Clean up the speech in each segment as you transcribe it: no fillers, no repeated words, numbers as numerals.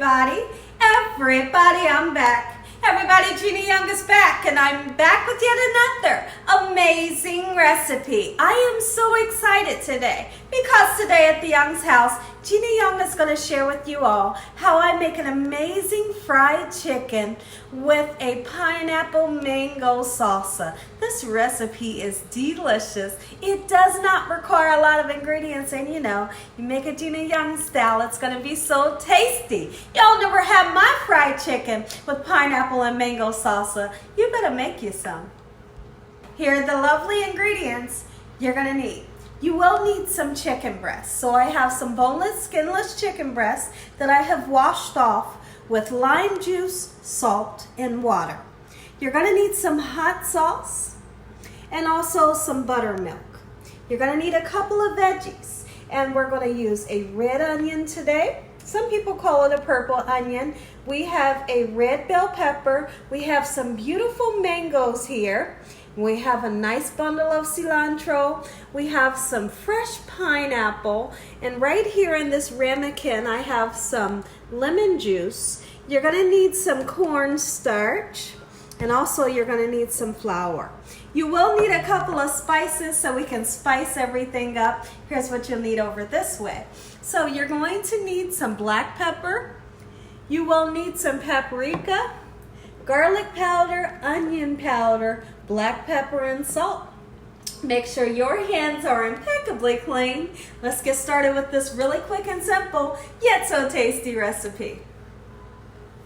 Everybody, I'm back. Everybody, Gina Young is back, and I'm back with yet another amazing recipe. I am so excited today because today at the Young's house, Gina Young is going to share with you all how I make an amazing fried chicken with a pineapple mango salsa. This recipe is delicious. It does not require a lot of ingredients, and you make it Gina Young style. It's going to be so tasty. Y'all never had my fried chicken with pineapple and mango salsa. You better make you some. Here are the lovely ingredients you're going to need. You will need some chicken breasts. So I have some boneless, skinless chicken breasts that I have washed off with lime juice, salt, and water. You're going to need some hot sauce and also some buttermilk. You're going to need a couple of veggies, and we're going to use a red onion today. Some people call it a purple onion. We have a red bell pepper. We have some beautiful mangoes here. We have a nice bundle of cilantro. We have some fresh pineapple. And right here in this ramekin, I have some lemon juice. You're going to need some corn starch. And also you're going to need some flour. You will need a couple of spices so we can spice everything up. Here's what you'll need over this way. So you're going to need some black pepper. You will need some paprika, garlic powder, onion powder, black pepper, and salt. Make sure your hands are impeccably clean. Let's get started with this really quick and simple, yet so tasty recipe.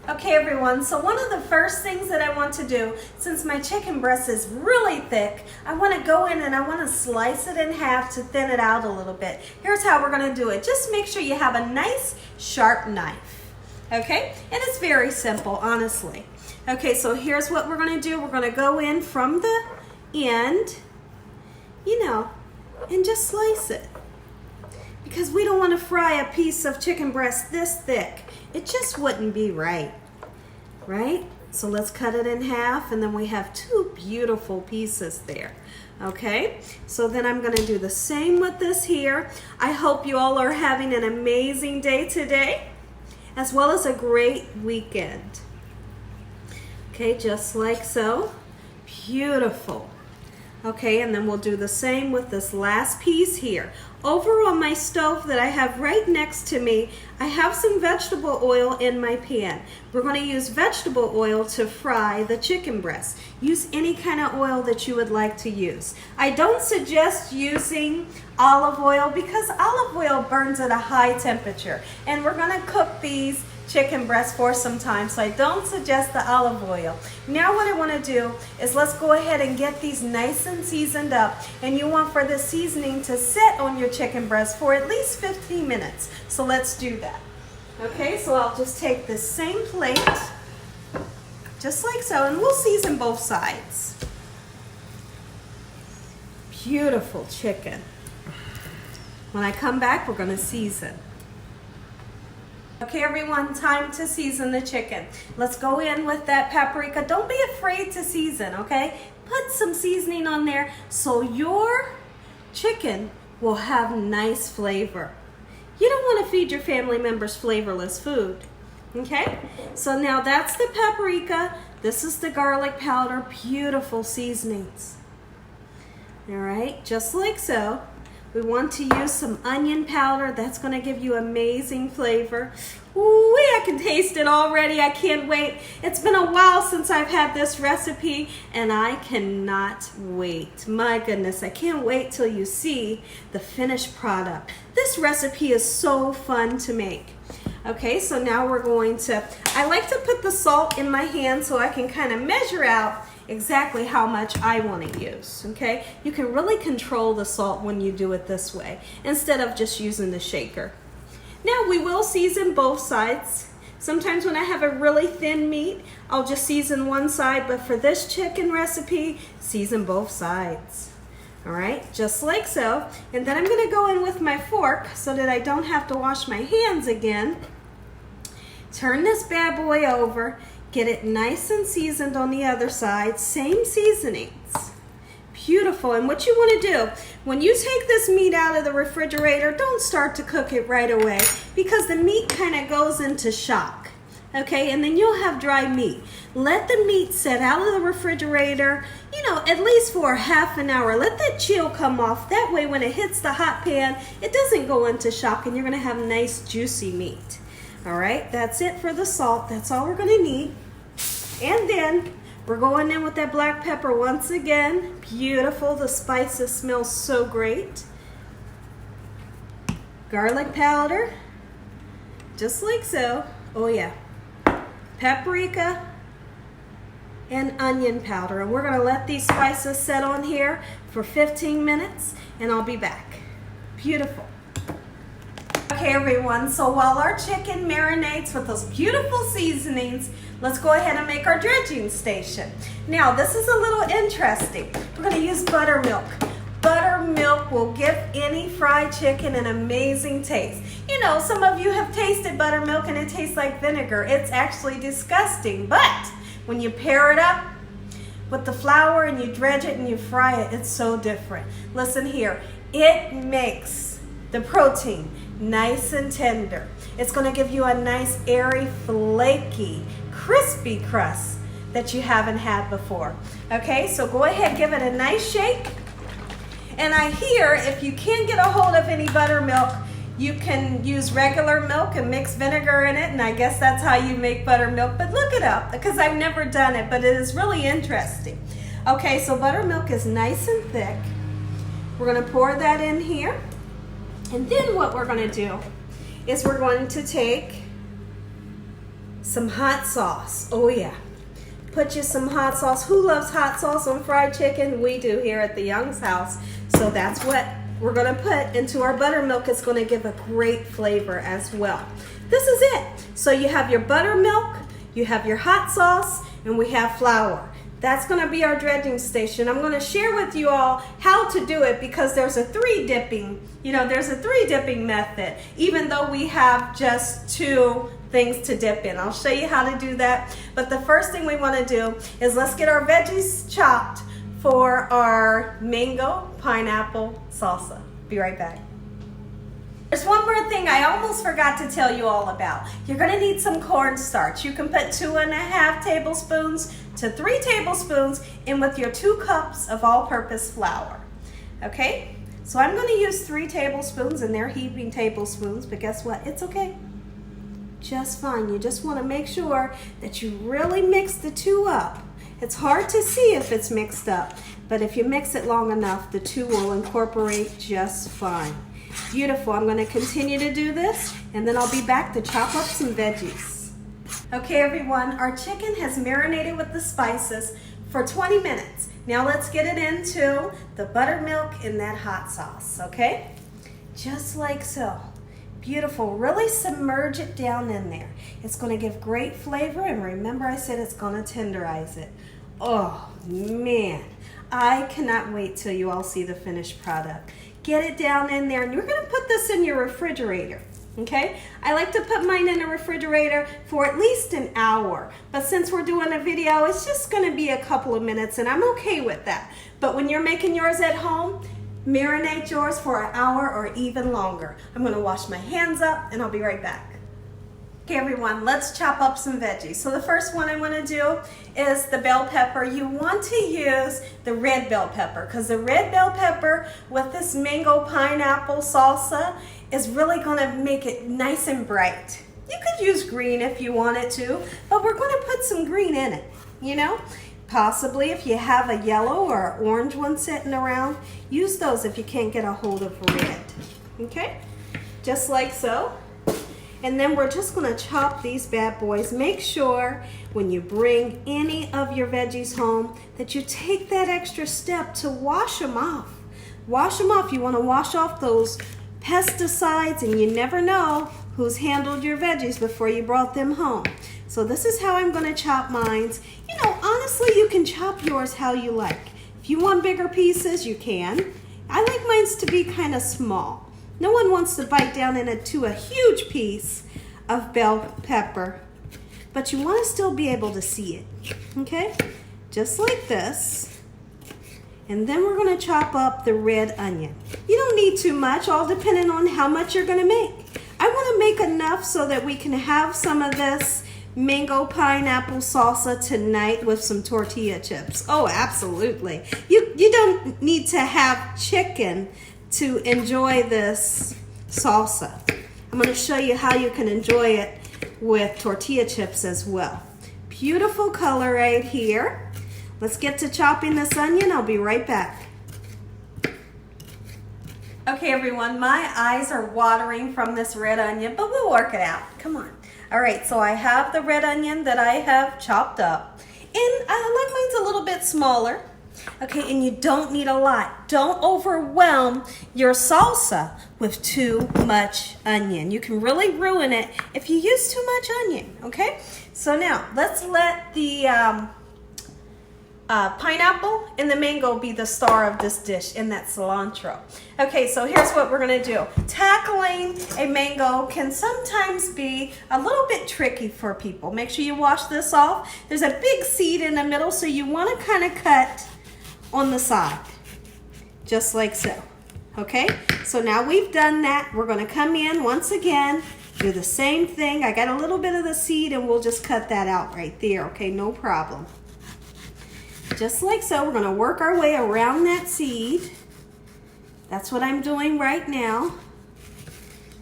Okay everyone, so one of the first things that I want to do, since my chicken breast is really thick, I want to go in and I want to slice it in half to thin it out a little bit. Here's how we're going to do it. Just make sure you have a nice sharp knife, okay? And it's very simple, honestly. Okay, so here's what we're going to do. We're going to go in from the end, and just slice it. Because we don't want to fry a piece of chicken breast this thick. It just wouldn't be right? So let's cut it in half, and then we have two beautiful pieces there. Okay, so then I'm going to do the same with this here. I hope you all are having an amazing day today, as well as a great weekend. Okay, just like so. Beautiful. Okay, and then we'll do the same with this last piece here. Over on my stove that I have right next to me, I have some vegetable oil in my pan. We're going to use vegetable oil to fry the chicken breast. Use any kind of oil that you would like to use. I don't suggest using olive oil because olive oil burns at a high temperature. And we're going to cook these chicken breast for some time, so I don't suggest the olive oil. Now what I want to do is let's go ahead and get these nice and seasoned up, and you want for the seasoning to sit on your chicken breast for at least 15 minutes. So let's do that. Okay, so I'll just take this same plate, just like so, and we'll season both sides. Beautiful chicken. When I come back, we're going to season. Okay everyone, time to season the chicken. Let's go in with that paprika. Don't be afraid to season, okay? Put some seasoning on there so your chicken will have nice flavor. You don't want to feed your family members flavorless food, okay? So now that's the paprika. This is the garlic powder. Beautiful seasonings. All right, just like so. We want to use some onion powder. That's going to give you amazing flavor. Ooh, I can taste it already. I can't wait. It's been a while since I've had this recipe, and I cannot wait. My goodness, I can't wait till you see the finished product. This recipe is so fun to make. Okay, so now we're going to, I like to put the salt in my hand so I can kind of measure out exactly how much I want to use, okay? You can really control the salt when you do it this way instead of just using the shaker. Now we will season both sides. Sometimes when I have a really thin meat, I'll just season one side, but for this chicken recipe, season both sides. All right, just like so. And then I'm going to go in with my fork so that I don't have to wash my hands again. Turn this bad boy over. Get it nice and seasoned on the other side. Same seasonings. Beautiful. And what you want to do, when you take this meat out of the refrigerator, don't start to cook it right away because the meat kind of goes into shock. Okay, and then you'll have dry meat. Let the meat set out of the refrigerator, you know, at least for half an hour. Let that chill come off. That way when it hits the hot pan, it doesn't go into shock and you're gonna have nice juicy meat. All right, that's it for the salt. That's all we're gonna need. And then we're going in with that black pepper once again. Beautiful, the spices smell so great. Garlic powder, just like so. Oh yeah. Paprika and onion powder. And we're gonna let these spices set on here for 15 minutes and I'll be back. Beautiful. Okay everyone, so while our chicken marinates with those beautiful seasonings, let's go ahead and make our dredging station. Now this is a little interesting. We're gonna use buttermilk. Buttermilk will give any fried chicken an amazing taste. You know, some of you have tasted buttermilk and it tastes like vinegar. It's actually disgusting, but when you pair it up with the flour and you dredge it and you fry it, it's so different. Listen here, it makes the protein nice and tender. It's gonna give you a nice airy, flaky, crispy crust that you haven't had before. Okay, so go ahead, give it a nice shake. And I hear if you can't get a hold of any buttermilk, you can use regular milk and mix vinegar in it, and I guess that's how you make buttermilk, but look it up because I've never done it, but it is really interesting. Okay, so buttermilk is nice and thick. We're gonna pour that in here. And then what we're gonna do is we're going to take some hot sauce. Oh yeah. Put you some hot sauce. Who loves hot sauce on fried chicken? We do here at the Young's house. So that's what we're gonna put into our buttermilk. It's gonna give a great flavor as well. This is it. So you have your buttermilk, you have your hot sauce, and we have flour. That's gonna be our dredging station. I'm gonna share with you all how to do it because there's a three dipping method, even though we have just 2 things to dip in. I'll show you how to do that. But the first thing we wanna do is let's get our veggies chopped for our mango pineapple salsa. Be right back. There's one more thing I almost forgot to tell you all about. You're gonna need some cornstarch. You can put 2.5 tablespoons to 3 tablespoons in with your 2 cups of all-purpose flour. Okay, so I'm gonna use 3 tablespoons and they're heaping tablespoons, but guess what? It's okay, just fine. You just wanna make sure that you really mix the 2 up. It's hard to see if it's mixed up, but if you mix it long enough, the 2 will incorporate just fine. Beautiful. I'm going to continue to do this and then I'll be back to chop up some veggies. Okay everyone, our chicken has marinated with the spices for 20 minutes. Now let's get it into the buttermilk and that hot sauce, okay? Just like so. Beautiful. Really submerge it down in there. It's going to give great flavor, and remember I said it's going to tenderize it. Oh man, I cannot wait till you all see the finished product. Get it down in there, and you're gonna put this in your refrigerator, okay? I like to put mine in the refrigerator for at least an hour, but since we're doing a video, it's just gonna be a couple of minutes, and I'm okay with that. But when you're making yours at home, marinate yours for an hour or even longer. I'm gonna wash my hands up, and I'll be right back. Okay everyone, let's chop up some veggies. So the first one I want to do is the bell pepper. You want to use the red bell pepper because the red bell pepper with this mango pineapple salsa is really going to make it nice and bright. You could use green if you wanted to, but we're going to put some green in it, you know? Possibly if you have a yellow or orange one sitting around, use those if you can't get a hold of red, okay? Just like so. And then we're just gonna chop these bad boys. Make sure when you bring any of your veggies home that you take that extra step to wash them off. Wash them off. You wanna wash off those pesticides, and you never know who's handled your veggies before you brought them home. So this is how I'm gonna chop mine. You know, honestly, you can chop yours how you like. If you want bigger pieces, you can. I like mine to be kind of small. No one wants to bite down into a huge piece of bell pepper, but you want to still be able to see it, okay? Just like this. And then we're going to chop up the red onion. You don't need too much, all depending on how much you're going to make. I want to make enough so that we can have some of this mango pineapple salsa tonight with some tortilla chips. Oh, absolutely. You don't need to have chicken to enjoy this salsa. I'm going to show you how you can enjoy it with tortilla chips as well. Beautiful color right here. Let's get to chopping this onion. I'll be right back. Okay, everyone, my eyes are watering from this red onion, but we'll work it out. Come on. All right, so I have the red onion that I have chopped up, and I like mine's a little bit smaller. Okay, and you don't need a lot. Don't overwhelm your salsa with too much onion. You can really ruin it if you use too much onion, okay? So now, let's let the pineapple and the mango be the star of this dish, and that cilantro. Okay, so here's what we're gonna do. Tackling a mango can sometimes be a little bit tricky for people. Make sure you wash this off. There's a big seed in the middle, so you wanna kinda cut on the side, just like so. Okay, so now we've done that. We're gonna come in once again, do the same thing. I got a little bit of the seed and we'll just cut that out right there, okay, no problem. Just like so, we're gonna work our way around that seed. That's what I'm doing right now.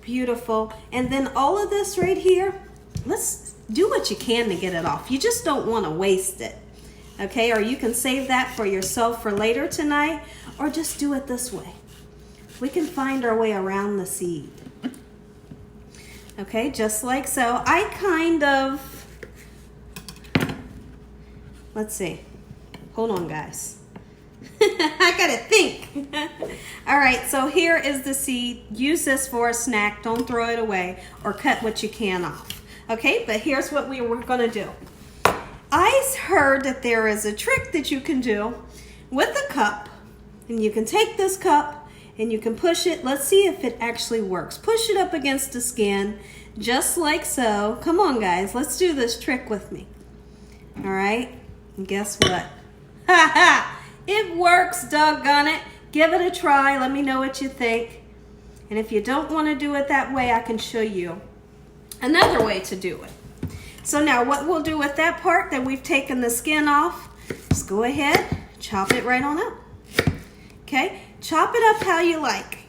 Beautiful. And then all of this right here, let's do what you can to get it off. You just don't wanna waste it, okay? Or you can save that for yourself for later tonight, or just do it this way. We can find our way around the seed. Okay, just like so. I kind of, let's see. Hold on, guys. I gotta think. All right, so here is the seed. Use this for a snack. Don't throw it away, or cut what you can off. Okay, but here's what we were gonna do. I heard that there is a trick that you can do with a cup, and you can take this cup and you can push it. Let's see if it actually works. Push it up against the skin, just like so. Come on, guys, let's do this trick with me. All right, and guess what? Ha ha! It works, doggone it. Give it a try. Let me know what you think. And if you don't want to do it that way, I can show you another way to do it. So now what we'll do with that part that we've taken the skin off, just go ahead, chop it right on up. Okay? Chop it up how you like.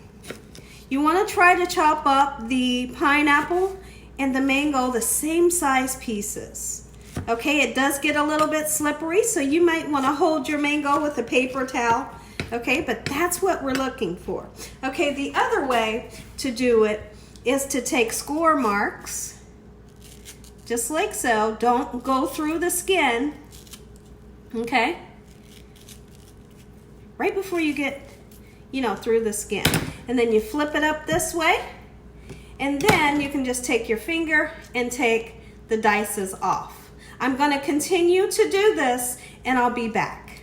You want to try to chop up the pineapple and the mango the same size pieces. Okay, it does get a little bit slippery, so you might want to hold your mango with a paper towel. Okay, but that's what we're looking for. Okay, the other way to do it is to take score marks, just like so. Don't go through the skin, okay? Right before you get, through the skin. And then you flip it up this way, and then you can just take your finger and take the dices off. I'm going to continue to do this, and I'll be back.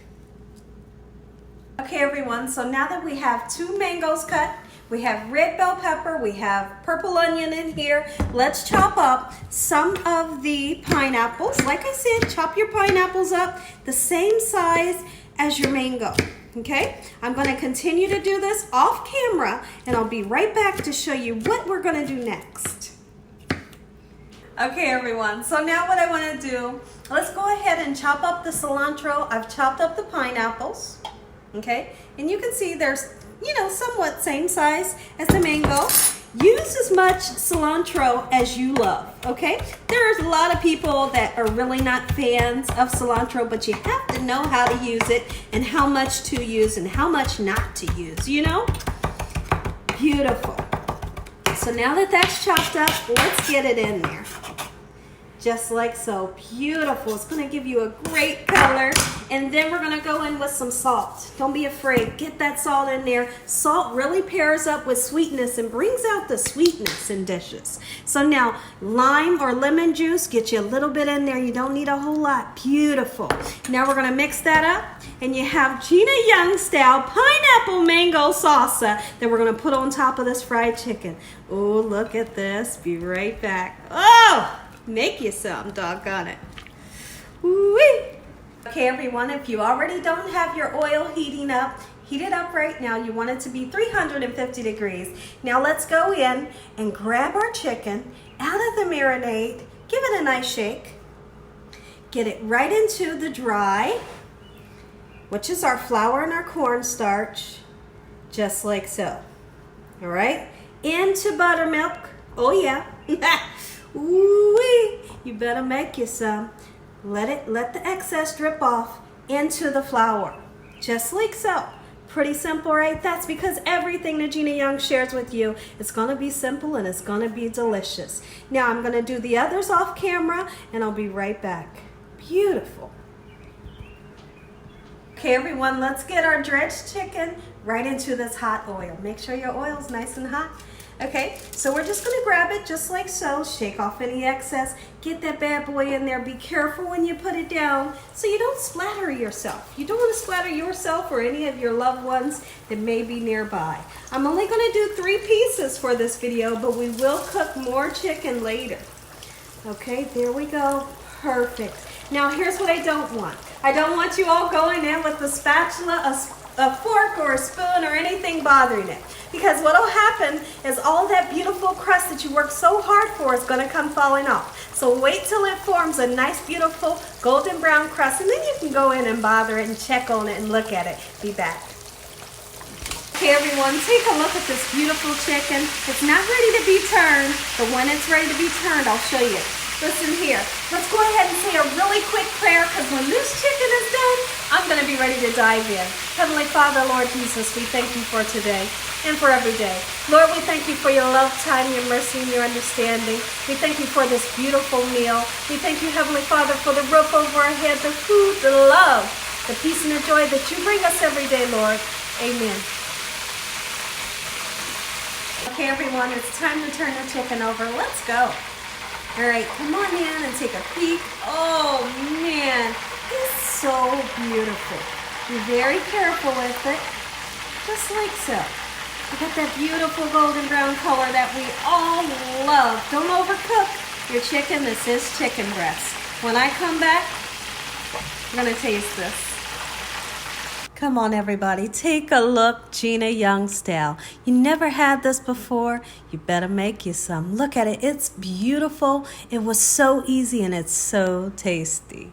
Okay, everyone, so now that we have 2 mangoes cut, we have red bell pepper, we have purple onion in here, let's chop up some of the pineapples. Like I said, chop your pineapples up the same size as your mango. Okay, I'm going to continue to do this off camera, and I'll be right back to show you what we're going to do next. Okay, everyone, so now what I want to do, let's go ahead and chop up the cilantro. I've chopped up the pineapples, okay, and you can see there's, somewhat same size as the mango. Use as much cilantro as you love, okay? There's a lot of people that are really not fans of cilantro, but you have to know how to use it and how much to use and how much not to use, Beautiful. So now that that's chopped up, let's get it in there. Just like so. Beautiful. It's going to give you a great color. And then we're going to go in with some salt. Don't be afraid. Get that salt in there. Salt really pairs up with sweetness and brings out the sweetness in dishes. So now, lime or lemon juice, get you a little bit in there. You don't need a whole lot. Beautiful. Now we're going to mix that up. And you have Gina Young style pineapple mango salsa that we're going to put on top of this fried chicken. Oh, look at this. Be right back. Oh! Make you some, doggone it. Woo-wee. Okay, everyone, if you already don't have your oil heating up, heat it up right now. You want it to be 350 degrees. Now let's go in and grab our chicken out of the marinade, Give it a nice shake. Get it right into the dry, which is our flour and our cornstarch, just like so. All right, into buttermilk. Oh yeah. Ooh-wee. You better make you some. Let the excess drip off into the flour, just like so. Pretty simple, right? That's because everything that Gina Young shares with you is gonna be simple and it's gonna be delicious. Now I'm gonna do the others off camera and I'll be right back. Beautiful. Okay everyone, let's get our dredged chicken right into this hot oil. Make sure your oil's nice and hot. Okay, so we're just gonna grab it just like so, shake off any excess, get that bad boy in there. Be careful when you put it down so you don't splatter yourself. You don't wanna splatter yourself or any of your loved ones that may be nearby. I'm only gonna do 3 pieces for this video, but we will cook more chicken later. Okay, there we go, perfect. Now here's what I don't want. I don't want you all going in with a spatula, a fork or a spoon or anything bothering it. Because what will happen is all that beautiful crust that you worked so hard for is going to come falling off. So wait till it forms a nice beautiful golden brown crust and then you can go in and bother it and check on it and look at it. Be back. Okay everyone, take a look at this beautiful chicken. It's not ready to be turned, but when it's ready to be turned, I'll show you. Listen here, let's go ahead and say a really quick prayer because when this chicken is done, I'm going to be ready to dive in. Heavenly Father, Lord Jesus, we thank you for today and for every day. Lord, we thank you for your love, time, your mercy, and your understanding. We thank you for this beautiful meal. We thank you, Heavenly Father, for the roof over our head, the food, the love, the peace and the joy that you bring us every day, Lord. Amen. Okay, everyone, it's time to turn the chicken over. Let's go. All right, come on in and take a peek. Oh man, it's so beautiful. Be very careful with it, just like so. You got that beautiful golden brown color that we all love. Don't overcook your chicken. This is chicken breast. When I come back, I'm gonna taste this. Come on everybody, take a look, Gina Young style. You never had this before, you better make you some. Look at it, it's beautiful. It was so easy and it's so tasty.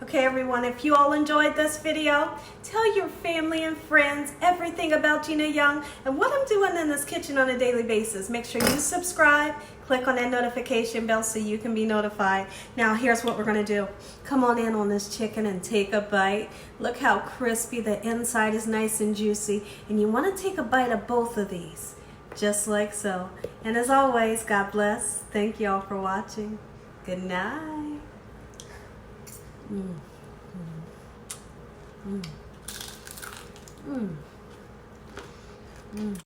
Okay everyone, if you all enjoyed this video, tell your family and friends everything about Gina Young and what I'm doing in this kitchen on a daily basis. Make sure you subscribe, click on that notification bell so you can be notified. Now here's what we're gonna do. Come on in on this chicken and take a bite. Look how crispy, the inside is nice and juicy. And you wanna take a bite of both of these, just like so. And as always, God bless. Thank you all for watching. Good night. Mm. Mm. Mm. Mm. Mm.